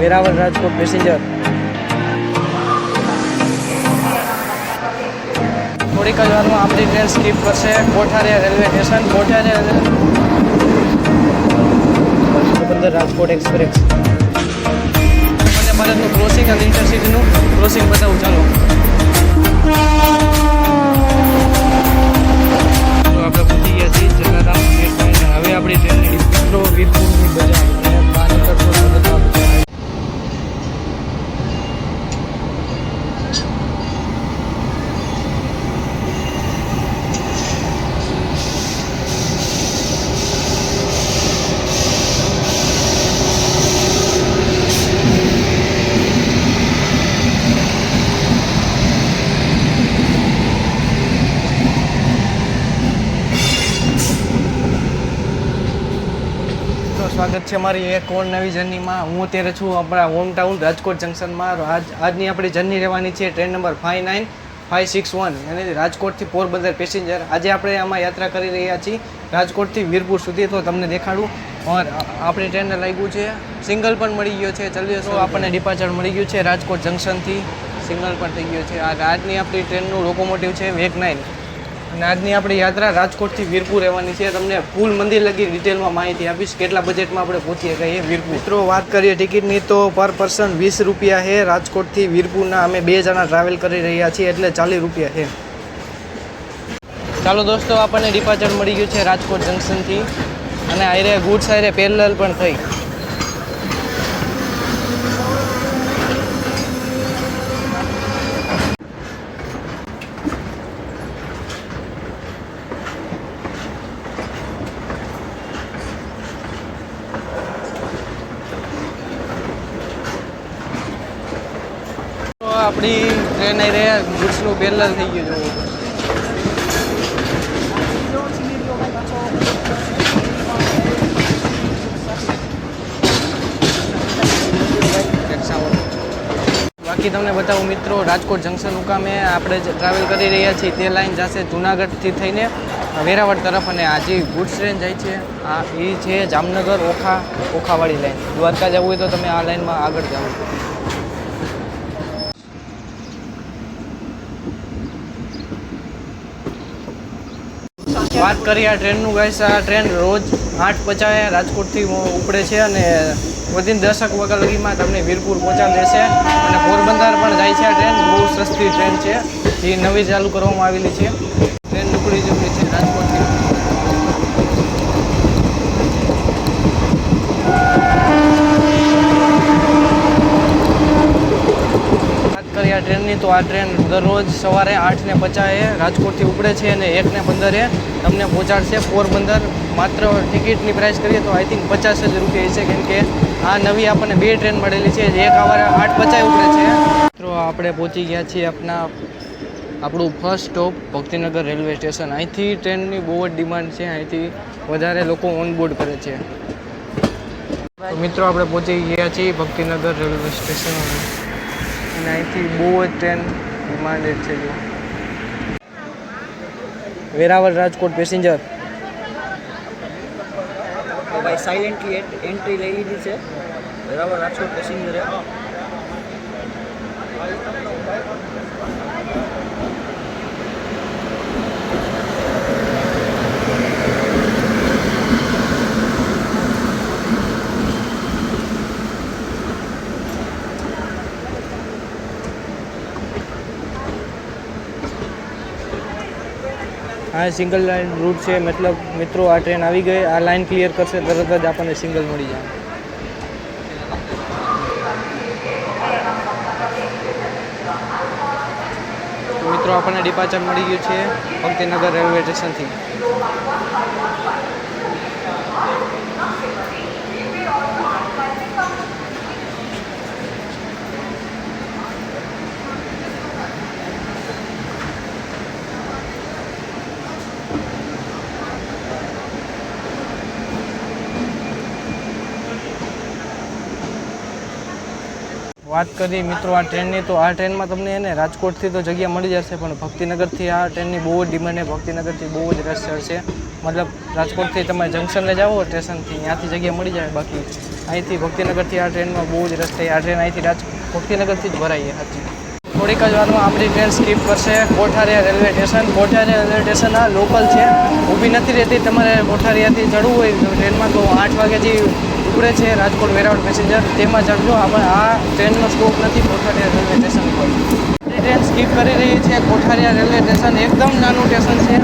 Veraval Rajkot passenger. થોડીક જ વારમાં આપણી ટ્રેન સ્કીપ કરશે Kotharia railway station. Kotharia Porbandar Rajkot express. Vande ભારતનું ક્રોસિંગ અને ઇન્ટરસિટીનું ક્રોસિંગ બતાવું ચાલો. તો આપણે પહોંચી ગયા છીએ જલારામ સ્ટેશન. હવે આપણી ટ્રેનની ડિસ્ટ્રો વીરપુરની બજાર અને પાણી કરશો સુરતમાં. સ્વાગત છે અમારી એક ઓર નવી જર્નીમાં. હું અત્યારે છું આપણા હોમ ટાઉન રાજકોટ જંકશનમાં. આજની આપણી જર્ની રહેવાની છે ટ્રેન નંબર 59561 અને રાજકોટથી પોરબંદર પેસેન્જર. આજે આપણે આમાં યાત્રા કરી રહ્યા છીએ રાજકોટથી વીરપુર સુધી. તો તમને દેખાડું. આપણી ટ્રેનને લાગ્યું છે સિંગલ પણ મળી ગયો છે. ચલીએ તો આપણને ડિપાર્ચર મળી ગયું છે રાજકોટ જંકશનથી. સિંગલ પણ થઈ ગયો છે. આજની આપણી ટ્રેનનું લોકોમોટિવ છે વેગ 9 અને આજની આપણી યાત્રા રાજકોટથી વીરપુર રહેવાની છે. તમને ફૂલ મંદિર લગી ડિટેલમાં માહિતી આપીશ કેટલા બજેટમાં આપણે પહોંચીએ ગઈએ વીરપુર. મિત્રો વાત કરીએ ટિકિટની તો પર પર્સન 20 રૂપિયા છે. રાજકોટથી વીરપુરના અમે 2 જણા ટ્રાવેલ કરી રહ્યા છીએ એટલે 40 રૂપિયા છે. ચાલો દોસ્તો, આપણને ડિપાર્ચર મળી ગયું છે રાજકોટ જંકશનથી અને આયરે ગુડ્સ આયરે પેરેલલ પણ થઈ. આપણી ટ્રેન આવી રહ્યા ગુડ્સનું પેરેલલ થઈ ગયું છે. બાકી તમને બતાવું મિત્રો, રાજકોટ જંકશન મુકામે આપણે ટ્રાવેલ કરી રહ્યા છીએ તે લાઈન જશે જુનાગઢથી થઈને વેરાવળ તરફ અને આજે ગુડ્સ ટ્રેન જાય છે એ છે જામનગર ઓખાવાળી લાઈન. દ્વારકા જવું હોય તો તમે આ લાઈનમાં આગળ જાઓ. વાત કરીએ આ ટ્રેનનું ગાઈસ, આ ટ્રેન રોજ 8:50 રાજકોટથી ઉપડે છે અને વિધિન 10 વાગ્યા લગીમાં તમને વીરપુર પહોંચાડી દેશે. અને પોરબંદર પણ જાય છે આ ટ્રેન. બહુ સસ્તી ટ્રેન છે, જે નવી ચાલુ કરવામાં આવેલી છે. ટ્રેન નીકળી ચૂકી છે રાજકોટથી. આ ટ્રેનની તો આ ટ્રેન દરરોજ સવારે 8:50 રાજકોટથી ઉપડે છે અને 1:15 તમને પહોંચાડશે પોરબંદર. માત્ર ટિકિટની પ્રાઇસ કરીએ તો આઈ થિંક 50 જ રૂપિયા છે, કેમ કે આ નવી આપણને 2 ટ્રેન મળેલી છે. એક સવારે 8:50 ઉપડે છે. મિત્રો આપણે પહોંચી ગયા છીએ આપણું first stop Bhaktinagar railway station. અહીંથી ટ્રેનની બહુ જ ડિમાન્ડ છે, અહીંથી વધારે લોકો ઓન બોર્ડ કરે છે. મિત્રો આપણે પહોંચી ગયા છીએ ભક્તિનગર રેલવે સ્ટેશન અને અહીંથી બહુ જ ટ્રેન ડિમાન્ડેડ છે. જો વેરાવળ રાજકોટ પેસેન્જર. તો ભાઈ સાયલેન્ટલી એન્ટ્રી લઈ લીધી છે વેરાવળ રાજકોટ પેસેન્જરે. આ સિંગલ લાઇન રૂટ છે, મતલબ મિત્રો આ ટ્રેન આવી ગઈ. આ લાઇન ક્લિયર કરશે તરત જ આપણને સિંગલ મળી જાય. મિત્રો આપણને ડિપાર્ચર મળી ગયું છે ભક્તિનગર રેલવે સ્ટેશનથી. વાત કરીએ મિત્રો આ ટ્રેનની, તો આ ટ્રેનમાં તમને એને રાજકોટથી તો જગ્યા મળી જશે, પણ ભક્તિનગરથી આ ટ્રેનની બહુ જ ડિમાન્ડ છે. ભક્તિનગરથી બહુ જ રસ ચડશે. મતલબ રાજકોટથી તમે જંકશને જાઓ સ્ટેશનથી ત્યાંથી જગ્યા મળી જાય. બાકી અહીંથી ભક્તિનગરથી આ ટ્રેનમાં બહુ જ રસ થાય. આ ટ્રેન અહીંથી ભક્તિનગરથી જ ભરાઈએ સાચી. થોડીક જ વારમાં આપણી ટ્રેન સ્કીપ કરશે કોઠારિયા રેલવે સ્ટેશન. કોઠારિયા રેલવે સ્ટેશન આ લોકલ છે, ઊભી નથી રહેતી. તમારે કોઠારિયાથી ચડવું હોય ટ્રેનમાં તો 8 વાગે જે ઉપડે છે રાજકોટ વેરાવળ પેસેન્જર તેમાં ચડજો. આપણે આ ટ્રેનનો સ્ટોપ નથી કોઠારિયા રેલવે સ્ટેશન પર. આપણી ટ્રેન સ્કીપ કરી રહી છે કોઠારિયા રેલવે સ્ટેશન. એકદમ નાનું સ્ટેશન છે.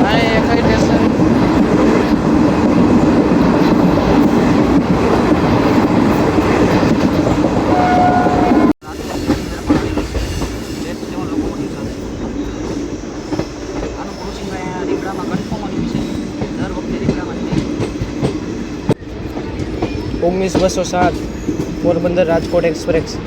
આ એક સ્ટેશન ઓગણીસ 207 Porbandar Rajkot express.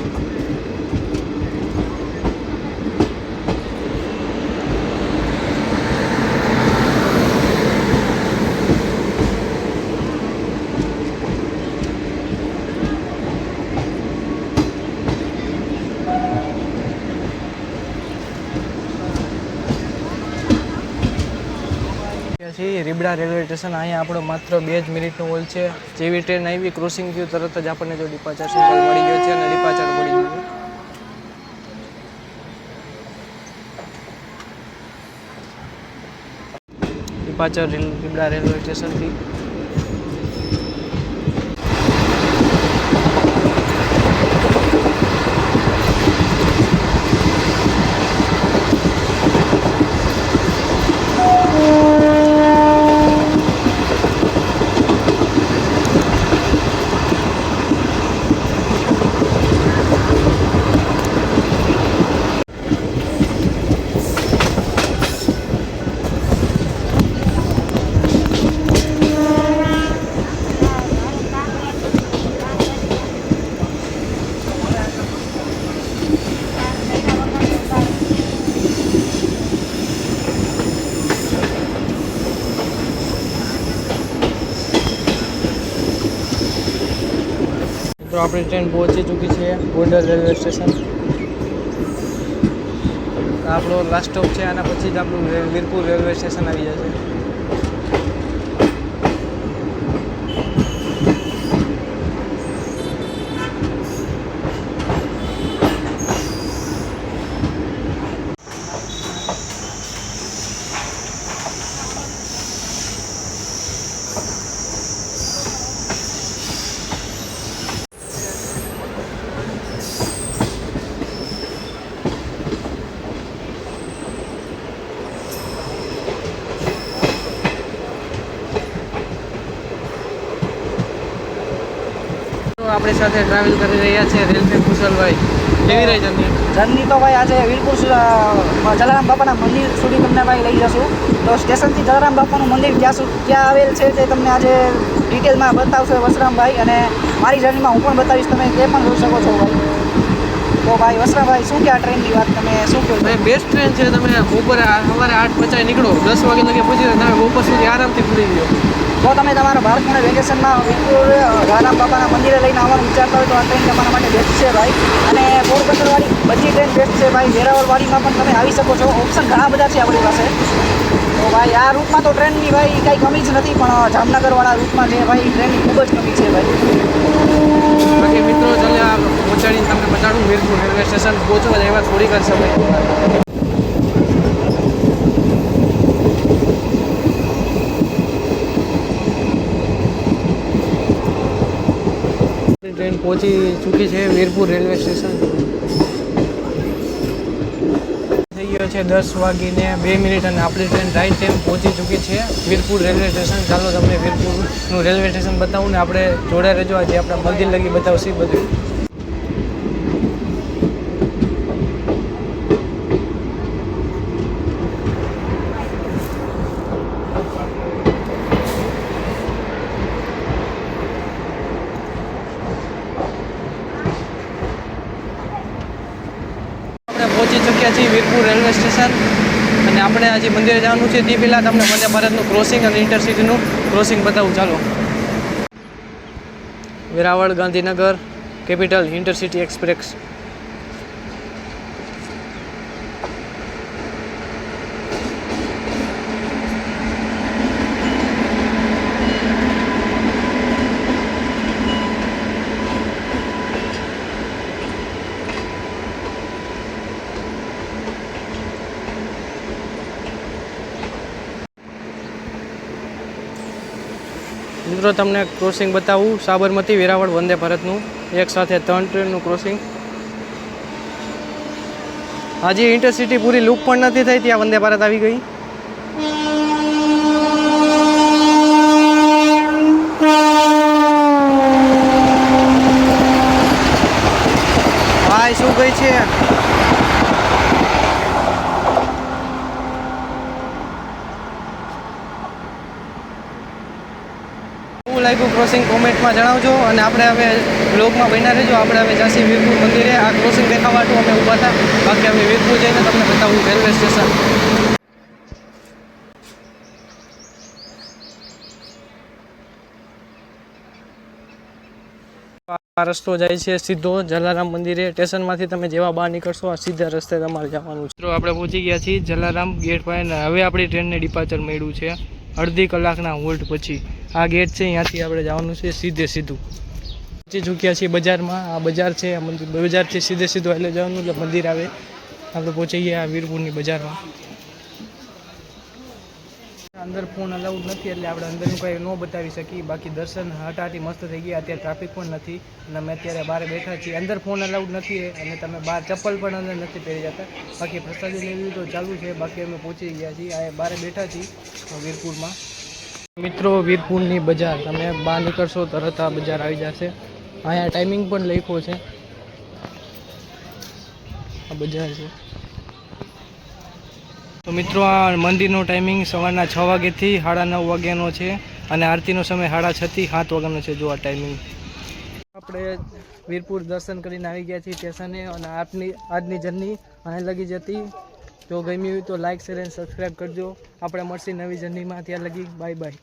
Ribda railway station. અહીંયા આપણો માત્ર 2 જ મિનિટનો હોલ છે. જેવી ટ્રેન આવી ક્રોસિંગ થયું તરત જ આપણને જો ડિપાર્ચર સિમ્બોલ મળી ગયો છે અને ડિપાર્ચર મળી ગયું. ડિપાર્ચર રીબડા રેલવે સ્ટેશનથી. તો આપણી ટ્રેન પહોંચી ચૂકી છે ગોંડલ રેલવે સ્ટેશન. આપણો લાસ્ટ સ્ટોપ છે. આના પછી જ આપણું વીરપુર રેલવે સ્ટેશન આવી જશે. આપણી સાથે ટ્રાવેલ કરી રહ્યા છે રેલવે કુશલભાઈ. કેવી રહી જર્ની તો ભાઈ આજે વીરપુર જલારામ બાપાના મંદિર સુધી તમને ભાઈ લઈ જશું. તો સ્ટેશનથી જલારામ બાપાનું મંદિર ક્યાં આવેલ છે તે તમને આજે ડિટેલમાં બતાવશે વસરામભાઈ, અને મારી જર્નીમાં હું પણ બતાવીશ, તમે તે પણ જોઈ શકો છો ભાઈ. તો ભાઈ વસરામભાઈ શું કે આ ટ્રેનની વાત તમે શું કહો? ભાઈ બેસ્ટ ટ્રેન છે. તમે બપોરે સવારે 8:50 નીકળો, 10 વાગે લગે પહોંચી જાય, તમે બપોર સુધી આરામથી પૂરી ગયો. તો તમે તમારા બાળકોને વેકેશનમાં વીરપુર જલારામ બાપાના મંદિરે લઈને આવવાનું વિચારતા હોય તો આ ટ્રેન તમારા માટે બેસ્ટ છે ભાઈ. અને પોરબંદરવાળી બધી ટ્રેન બેસ્ટ છે ભાઈ. વેરાવળવાળીમાં પણ તમે આવી શકો છો. ઓપ્શન ઘણા બધા છે આપણી પાસે. તો ભાઈ આ રૂટમાં તો ટ્રેનની ભાઈ કાંઈ કમી જ નથી, પણ જામનગરવાળા રૂટમાં જે ભાઈ ટ્રેનની ખૂબ જ કમી છે ભાઈ. બાકી મિત્રો ચાલે આ પહોંચાડીને તમને બતાડું વીરપુર રેલવે સ્ટેશન. પહોંચવા જ એવા થોડીક જ સમય. ટ્રેન પહોંચી ચૂકી છે વીરપુર રેલવે સ્ટેશન. થઈ ગયો છે 10:02 અને આપણી ટ્રેન રાઈટ ટાઈમ પહોંચી ચૂકી છે વીરપુર રેલવે સ્ટેશન. ચાલો તમને વીરપુરનું રેલવે સ્ટેશન બતાવું ને આપણે જોડે રહેજો. આજે આપણે મંદિર લગી બતાવશું બધું. પહોંચી ચૂક્યા છીએ વીરપુર રેલવે સ્ટેશન અને આપણે આજે મંદિરે જવાનું છે. તે પહેલાં તમને વંદે ભારતનું ક્રોસિંગ અને ઇન્ટરસિટીનું ક્રોસિંગ બતાવું. ચાલો. Veraval Gandhinagar capital intercity express. મિત્રો તમને ક્રોસિંગ બતાવું સાબરમતી વેરાવળ વંદે ભારતનું એક સાથે 3 ટ્રેનનું ક્રોસિંગ. હજી ઇન્ટરસિટી પૂરી લૂપ પણ નથી થઈ ત્યાં વંદે ભારત આવી ગઈ. ભાઈ શું ગઈ છે? શું લાગ્યું ક્રોસિંગ કોમેન્ટમાં જણાવજો. અને આપણે હવે બ્લોગમાં બન્યા રહેજો. આપણે હવે જાસી વીરપુર મંદિરે. આ ક્રોસિંગ દેખાવાટું અમે ઊભા હતા. બાકી અમે વીરપુર જઈને તમને બતાવું રેલવે સ્ટેશન. આ રસ્તો જાય છે સીધો જલારામ મંદિરે. સ્ટેશનમાંથી તમે જેવા બહાર નીકળશો આ સીધા રસ્તે તમારે જવાનું છે. આપણે પહોંચી ગયા છીએ જલારામ ગેટ પાસે. હવે આપણી ટ્રેનને ડિપાર્ચર મળ્યું છે અડધી કલાકના હોલ્ટ પછી. આ ગેટ છે અહીંયાથી આપણે જવાનું છે સીધે સીધું. પહોંચી ચૂક્યા છીએ બજારમાં. આ બજાર છે. આ મંદિર બજારથી સીધે સીધું એટલે જવાનું એટલે મંદિર આવે. આપણે પહોંચી ગયા વીરપુરની બજારમાં. અંદર ફોન અલાઉડ નથી એટલે આપણે અંદરનું કંઈ ન બતાવી શકીએ. બાકી દર્શન હટાટી મસ્ત થઈ ગયા. અત્યારે ટ્રાફિક પણ નથી અને અમે અત્યારે બહાર બેઠા છીએ. અંદર ફોન અલાઉડ નથી અને તમે બહાર ચપ્પલ પણ અંદર નથી પહેરી જતા. બાકી પ્રસાદી લેવી તો ચાલુ છે. બાકી અમે પહોંચી ગયા છીએ. આ બહાર બેઠા છીએ વીરપુરમાં. મિત્રો વીરપુરની બજાર તમે બહાર નીકળશો તરત આ બજાર આવી જશે. અહીંયા ટાઈમિંગ પણ લખ્યો છે. આ બજાર છે. તો મિત્રો આ મંદિરનો ટાઈમિંગ સવારના 6 વાગ્યાથી 9:30 વાગ્યાનો છે અને આરતીનો સમય 6:30 થી 7 વાગ્યાનો છે. જો આ ટાઈમિંગ. આપણે વીરપુર દર્શન કરીને આવી ગયા છીએ સ્ટેશને. અને આજની જર્ની અહીં લગી જતી. જો ગમી હોય તો લાઇક શેર અને સબસ્ક્રાઈબ કરજો. આપણે મળશે નવી જર્નીમાં. ત્યાં લગી બાય બાય.